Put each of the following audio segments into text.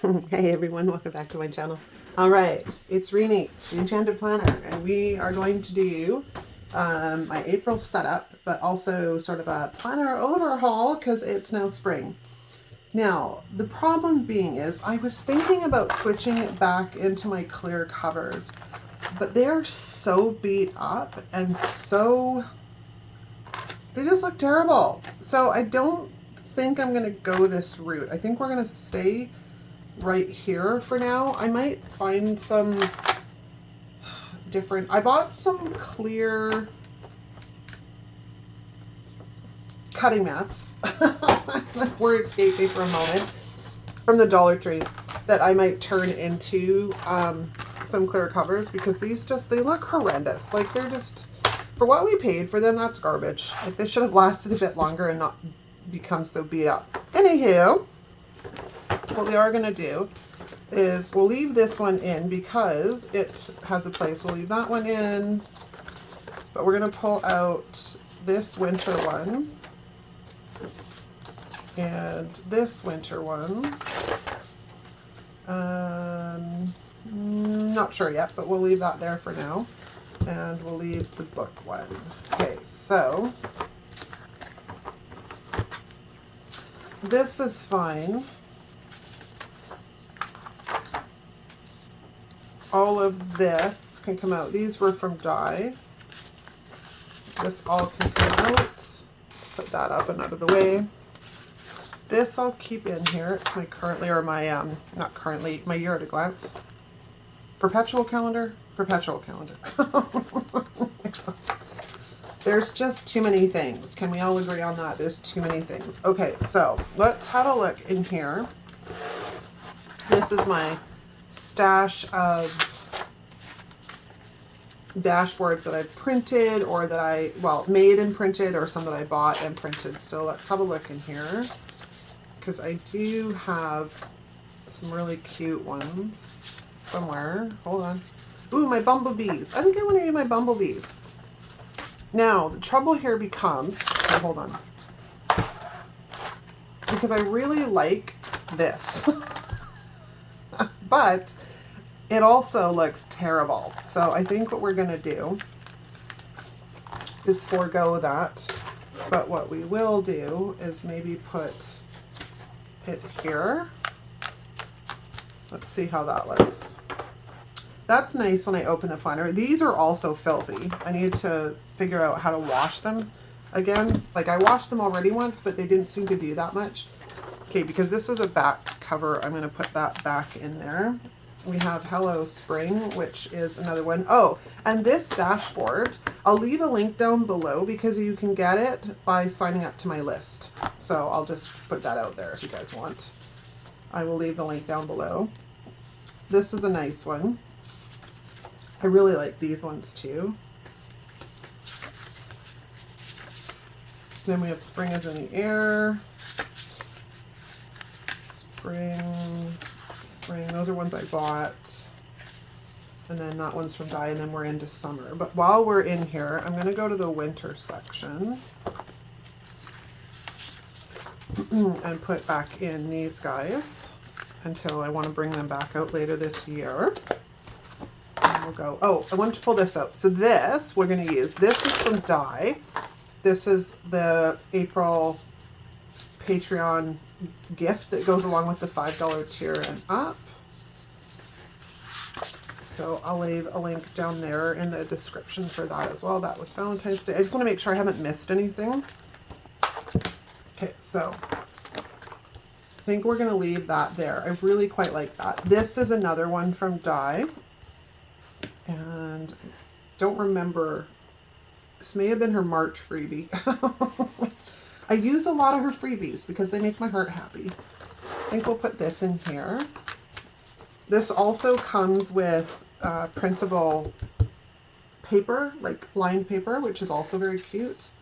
Hey everyone, welcome back to my channel. Alright, it's Renee, the Enchanted Planner, and we are going to do my April setup, but also sort of a planner overhaul because it's now spring. Now, the problem being is I was thinking about switching it back into my clear covers, but they are so beat up and they just look terrible. So I don't think I'm going to go this route. I think we're going to stay right here for now. I might find some different, I bought some clear cutting mats, word escaped me for a moment, from the Dollar Tree that I might turn into some clear covers, because these just, they look horrendous. Like, they're just, for what we paid for them, that's garbage. Like, they should have lasted a bit longer and not become so beat up. Anywho, what we are going to do is we'll leave this one in because it has a place. We'll leave that one in, but we're going to pull out this winter one and this winter one. Not sure yet, but we'll leave that there for now. And we'll leave the book one. Okay, so this is fine. All of this can come out. These were from dye. This all can come out. Let's put that up and out of the way. This I'll keep in here. It's my currently, or my, not currently, my year at a glance. Perpetual calendar? Perpetual calendar. There's just too many things. Can we all agree on that? There's too many things. Okay, so let's have a look in here. This is my stash of dashboards that I printed, or that I, well, made and printed, or some that I bought and printed. So let's have a look in here, because I do have some really cute ones somewhere. Hold on. Ooh, my bumblebees. I think I want to use my bumblebees. Now, the trouble here becomes, oh, hold on, because I really like this. But it also looks terrible. So I think what we're going to do is forego that. But what we will do is maybe put it here. Let's see how that looks. That's nice when I open the planner. These are also filthy. I need to figure out how to wash them again. Like, I washed them already once, but they didn't seem to do that much. Okay, because this was a back cover, I'm going to put that back in there. We have Hello Spring, which is another one. Oh, and this dashboard, I'll leave a link down below because you can get it by signing up to my list. So I'll just put that out there if you guys want. I will leave the link down below. This is a nice one. I really like these ones too. Then we have Spring is in the Air. Spring, those are ones I bought. And then that one's from dye, and then we're into summer. But while we're in here, I'm going to go to the winter section and put back in these guys until I want to bring them back out later this year. And we'll go, oh, I wanted to pull this out. So this, we're going to use, this is from dye. This is the April Patreon gift that goes along with the $5 tier and up. So I'll leave a link down there in the description for that as well. That was Valentine's Day. I just want to make sure I haven't missed anything. Okay, so I think we're going to leave that there. I really quite like that. This is another one from dye. And I don't remember, this may have been her March freebie. I use a lot of her freebies because they make my heart happy. I think we'll put this in here. This also comes with printable paper, like lined paper, which is also very cute.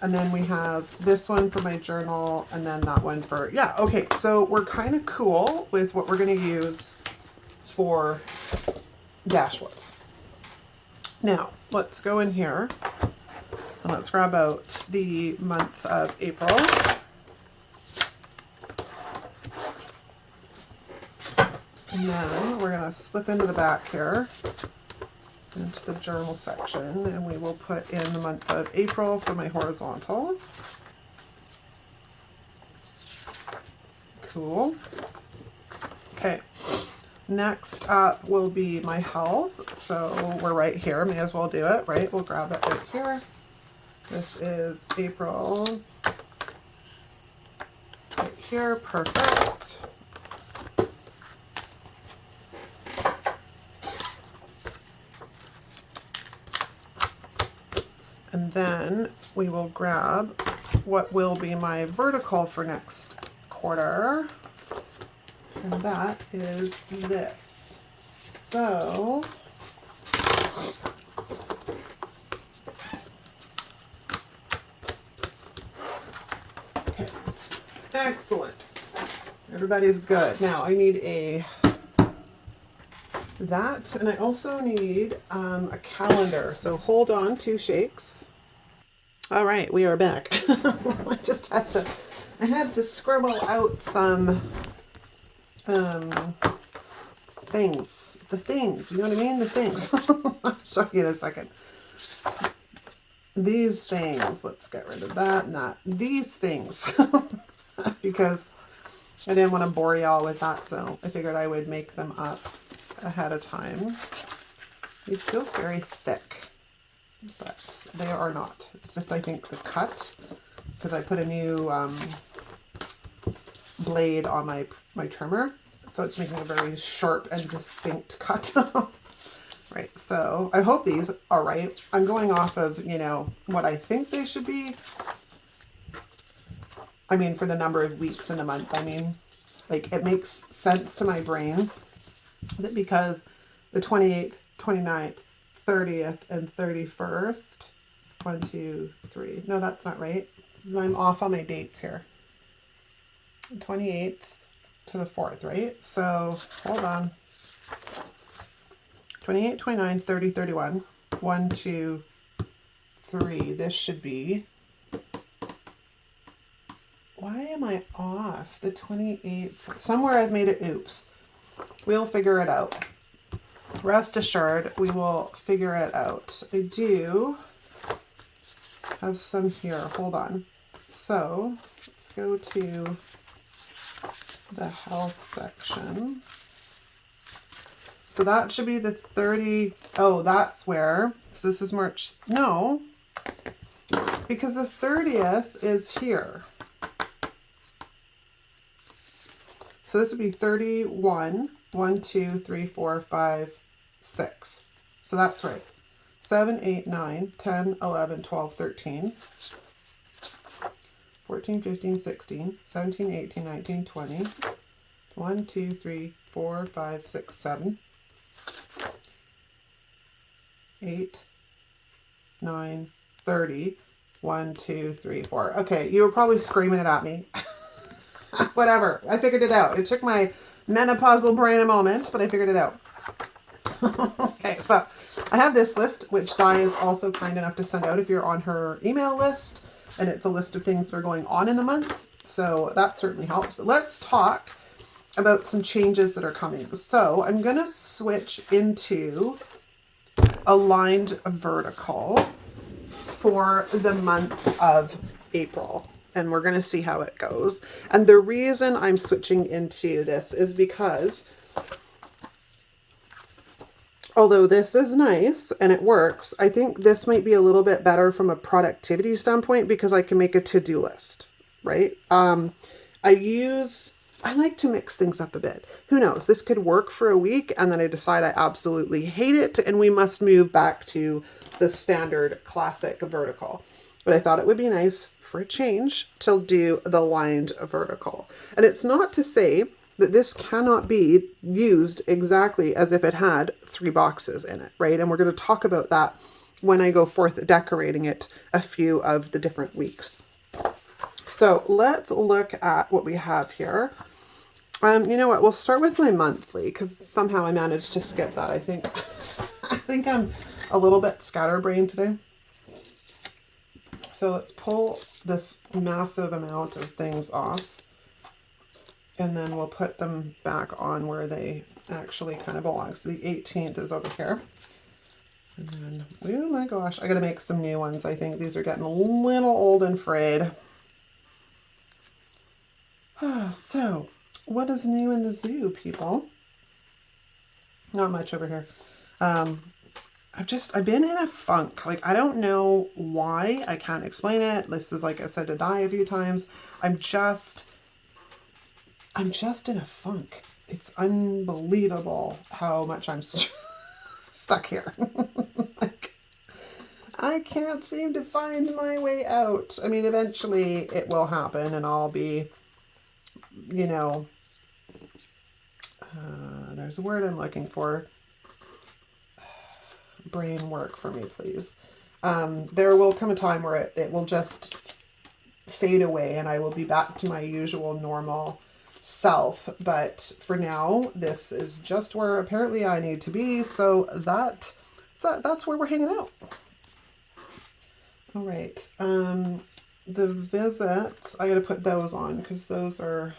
And then we have this one for my journal, and then that one for, yeah, okay. So we're kind of cool with what we're going to use for dashboards. Now, let's go in here. And let's grab out the month of April. And then we're going to slip into the back here, into the journal section, and we will put in the month of April for my horizontal. Cool. Okay. Next up will be my health. So we're right here. May as well do it, right? We'll grab it right here. This is April. Right here. Perfect. And then we will grab what will be my vertical for next quarter. And that is this. So okay, excellent. Everybody's good. Now I need that, and I also need a calendar. So hold on, 2 shakes. All right, we are back. I had to scribble out some things. The things, you know what I mean? The things. I'll show you in a second. These things, let's get rid of that, not these things. Because I didn't want to bore y'all with that, so I figured I would make them up ahead of time. These feel very thick, but they are not. It's just, I think, the cut, because I put a new blade on my trimmer, so it's making a very sharp and distinct cut. Right, so I hope these are right. I'm going off of, you know, what I think they should be. I mean, for the number of weeks in a month. I mean, like, it makes sense to my brain that because the 28th, 29th, 30th, and 31st, 1, 2, 3. No, that's not right. I'm off on my dates here. 28th to the 4th, right? So, hold on. 28, 29, 30, 31. 1, 2, 3. This should be... Why am I off? The 28th. Somewhere I've made it oops. We'll figure it out. Rest assured, we will figure it out. I do have some here. Hold on. So, let's go to the health section. So that should be the 30. Oh, that's where. So this is March. No, because the 30th is here. So this would be 31. 1, 2, 3, 4, 5, 6. So that's right. 7, 8, 9, 10, 11, 12, 13. 14, 15, 16, 17, 18, 19, 20. 1, 2, 3, 4, 5, 6, 7. 8, 9, 30. 1, 2, 3, 4. Okay, you were probably screaming it at me. Whatever. I figured it out. It took my menopausal brain a moment, but I figured it out. Okay, so I have this list, which Di is also kind enough to send out if you're on her email list, and it's a list of things that are going on in the month, so that certainly helps. But let's talk about some changes that are coming. So I'm going to switch into aligned vertical for the month of April. And we're going to see how it goes. And the reason I'm switching into this is because although this is nice and it works, I think this might be a little bit better from a productivity standpoint because I can make a to-do list, right? I like to mix things up a bit. Who knows? This could work for a week and then I decide I absolutely hate it and we must move back to the standard classic vertical. But I thought it would be nice for a change to do the lined vertical. And it's not to say that this cannot be used exactly as if it had 3 boxes in it, right? And we're going to talk about that when I go forth decorating it a few of the different weeks. So let's look at what we have here. You know what? We'll start with my monthly because somehow I managed to skip that. I think I'm a little bit scatterbrained today. So let's pull this massive amount of things off. And then we'll put them back on where they actually kind of belong. So the 18th is over here. And then, oh my gosh, I gotta make some new ones. I think these are getting a little old and frayed. So, what is new in the zoo, people? Not much over here. I've been in a funk. Like, I don't know why. I can't explain it. This is, like I said, to die a few times. I'm just in a funk. It's unbelievable how much I'm stuck here. Like, I can't seem to find my way out. I mean, eventually it will happen and I'll be, you know, there's a word I'm looking for. Brain work for me, please. There will come a time where it will just fade away and I will be back to my usual normal self. But for now, this is just where apparently I need to be. So that's where we're hanging out. All right. The visits, I got to put those on because those are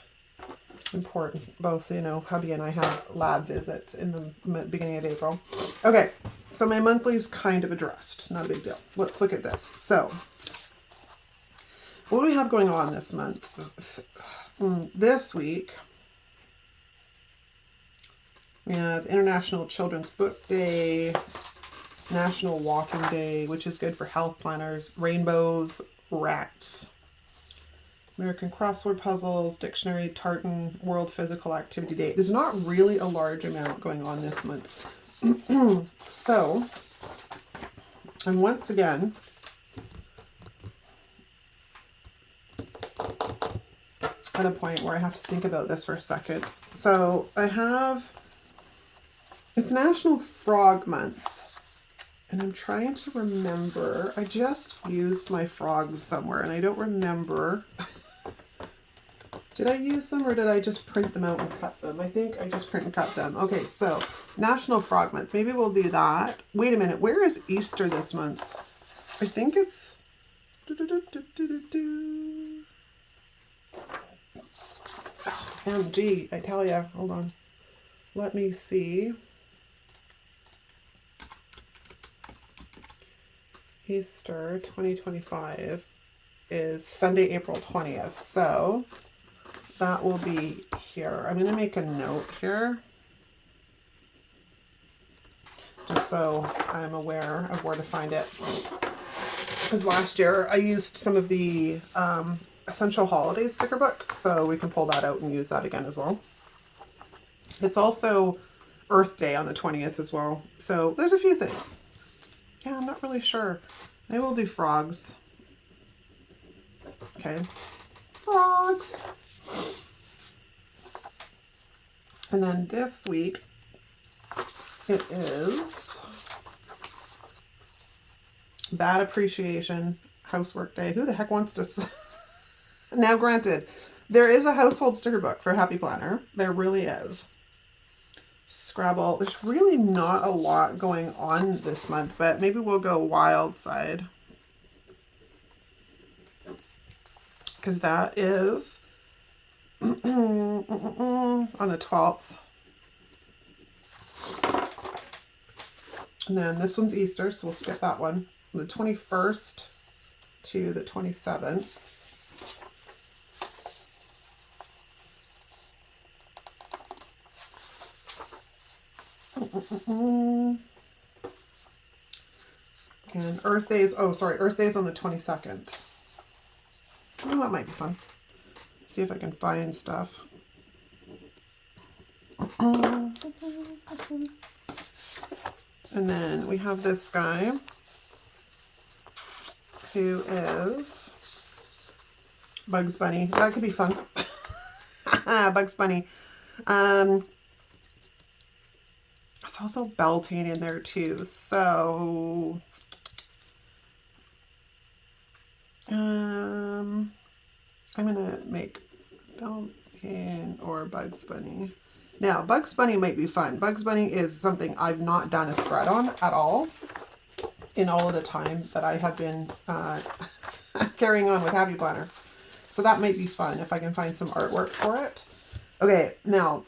important. Both, you know, hubby and I have lab visits in the beginning of April. Okay. So my monthly is kind of addressed. Not a big deal. Let's look at this. So what do we have going on this month? This week, we have International Children's Book Day, National Walking Day, which is good for health planners, rainbows, rats, American Crossword Puzzles, Dictionary, Tartan, World Physical Activity Day. There's not really a large amount going on this month. So, and once again, at a point where I have to think about this for a second. So it's National Frog Month, and I'm trying to remember, I just used my frogs somewhere, and I don't remember. Did I use them or did I just print them out and cut them? I think I just print and cut them. Okay, so National Frog Month. Maybe we'll do that. Wait a minute. Where is Easter this month? I think it's... MG, I tell ya. Hold on. Let me see. Easter 2025 is Sunday, April 20th. So... that will be here. I'm going to make a note here, just so I'm aware of where to find it. Because last year I used some of the Essential Holidays sticker book, so we can pull that out and use that again as well. It's also Earth Day on the 20th as well. So there's a few things. Yeah, I'm not really sure. Maybe we'll do frogs. Okay. Frogs. And then this week, it is Bad Appreciation Housework Day. Who the heck wants to... Now, granted, there is a household sticker book for Happy Planner. There really is. Scrabble. There's really not a lot going on this month, but maybe we'll go wild side. Because that is... on the 12th. And then this one's Easter, so we'll skip that one. The 21st to the 27th. And Earth Day's, Earth Day's on the 22nd. Oh, that might be fun. See if I can find stuff. And then we have this guy who is Bugs Bunny. That could be fun. Bugs Bunny. It's also Beltane in there too. So I'm gonna make Beltane or Bugs Bunny. Now, Bugs Bunny might be fun. Bugs Bunny is something I've not done a spread on at all in all of the time that I have been carrying on with Happy Planner. So that might be fun if I can find some artwork for it. Okay, now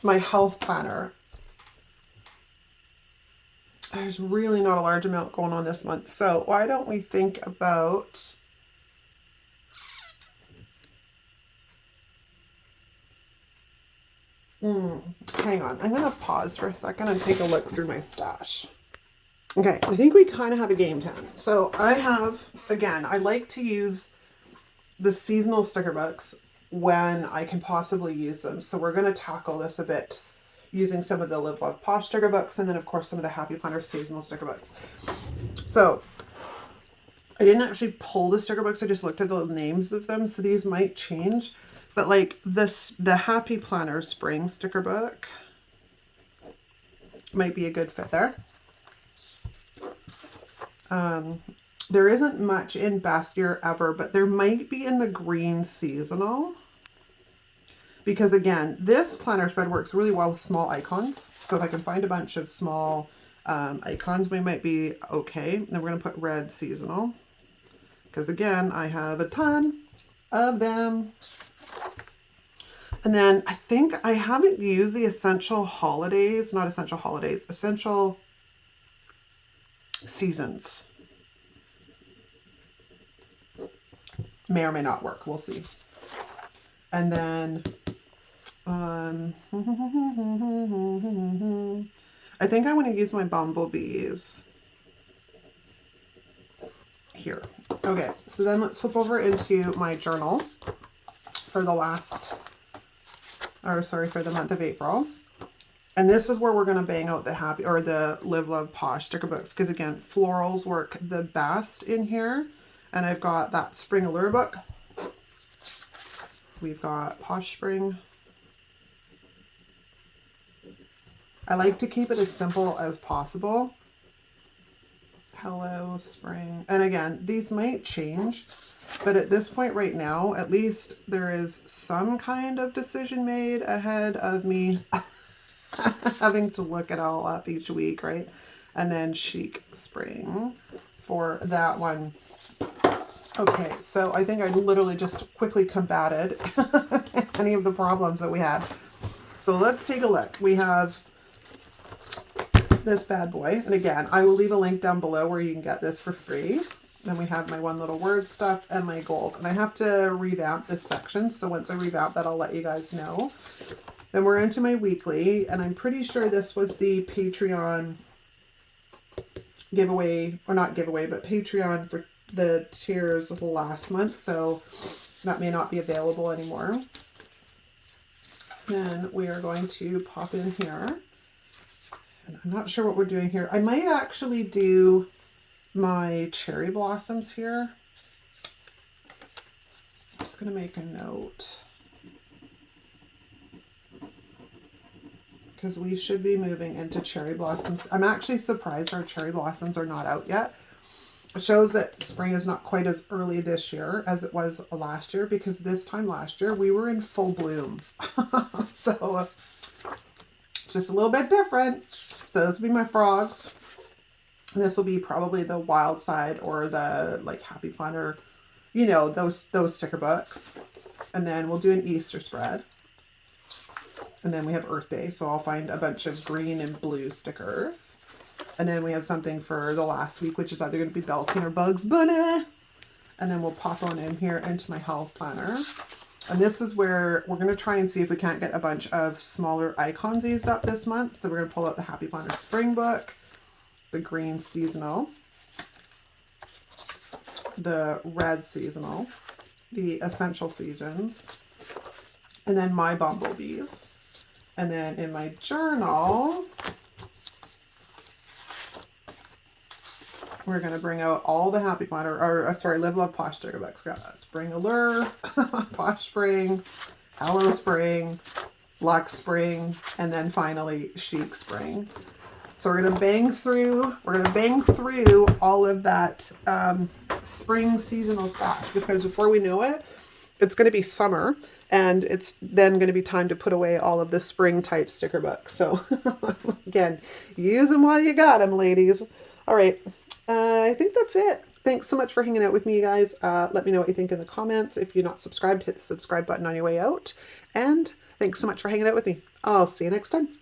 my health planner. There's really not a large amount going on this month. So why don't we think about... hang on. I'm going to pause for a second and take a look through my stash. Okay, I think we kind of have a game plan. So I have, again, I like to use the seasonal sticker books when I can possibly use them. So we're going to tackle this a bit using some of the Live Love Posh sticker books, and then of course some of the Happy Planner seasonal sticker books. So I didn't actually pull the sticker books, I just looked at the names of them, so these might change. But like this, the Happy Planner spring sticker book might be a good fit there. There isn't much in Best Year Ever, but there might be in the green seasonal. Because again, this planner spread works really well with small icons. So if I can find a bunch of small icons, we might be okay. And then we're going to put red seasonal. Because again, I have a ton of them. And then I think I haven't used the essential holidays, not essential holidays, essential seasons. May or may not work. We'll see. And then I think I want to use my bumblebees here. Okay, so then let's flip over into my journal for the for the month of April. And this is where we're going to bang out the Live Love Posh sticker books. Because again, florals work the best in here. And I've got that Spring Allure book. We've got Posh Spring. I like to keep it as simple as possible. Hello Spring. And again, these might change. But at this point right now, at least there is some kind of decision made ahead of me having to look it all up each week, right? And then Chic Spring for that one. Okay, so I think I literally just quickly combated any of the problems that we had. So let's take a look. We have this bad boy. And again, I will leave a link down below where you can get this for free. Then we have my one little word stuff and my goals. And I have to revamp this section. So once I revamp that, I'll let you guys know. Then we're into my weekly. And I'm pretty sure this was the Patreon giveaway, or not giveaway, but Patreon for the tiers of last month. So that may not be available anymore. Then we are going to pop in here. And I'm not sure what we're doing here. I might actually do my cherry blossoms here. I'm just going to make a note. Because we should be moving into cherry blossoms. I'm actually surprised our cherry blossoms are not out yet. It shows that spring is not quite as early this year as it was last year, because this time last year we were in full bloom. So it's just a little bit different. So this will be my frogs. And this will be probably the Wild Side or the like Happy Planner, you know, those sticker books. And then we'll do an Easter spread. And then we have Earth Day. So I'll find a bunch of green and blue stickers. And then we have something for the last week, which is either going to be Beltane or Bugs Bunny. And then we'll pop on in here into my health planner. And this is where we're going to try and see if we can't get a bunch of smaller icons used up this month. So we're going to pull out the Happy Planner Spring book, the green seasonal, the red seasonal, the essential seasons, and then my bumblebees. And then in my journal, we're going to bring out all the Happy Planner, or sorry, Live Love Posh sticker books. Got that Spring Allure, Posh Spring, Hello Spring, Luxe Spring, and then finally Chic Spring. So we're going to bang through all of that spring seasonal stash, because before we know it, it's going to be summer, and it's then going to be time to put away all of the spring type sticker books. So again, use them while you got them, ladies. All right. I think that's it. Thanks so much for hanging out with me, you guys. Let me know what you think in the comments. If you're not subscribed, hit the subscribe button on your way out. And Thanks so much for hanging out with me. I'll see you next time.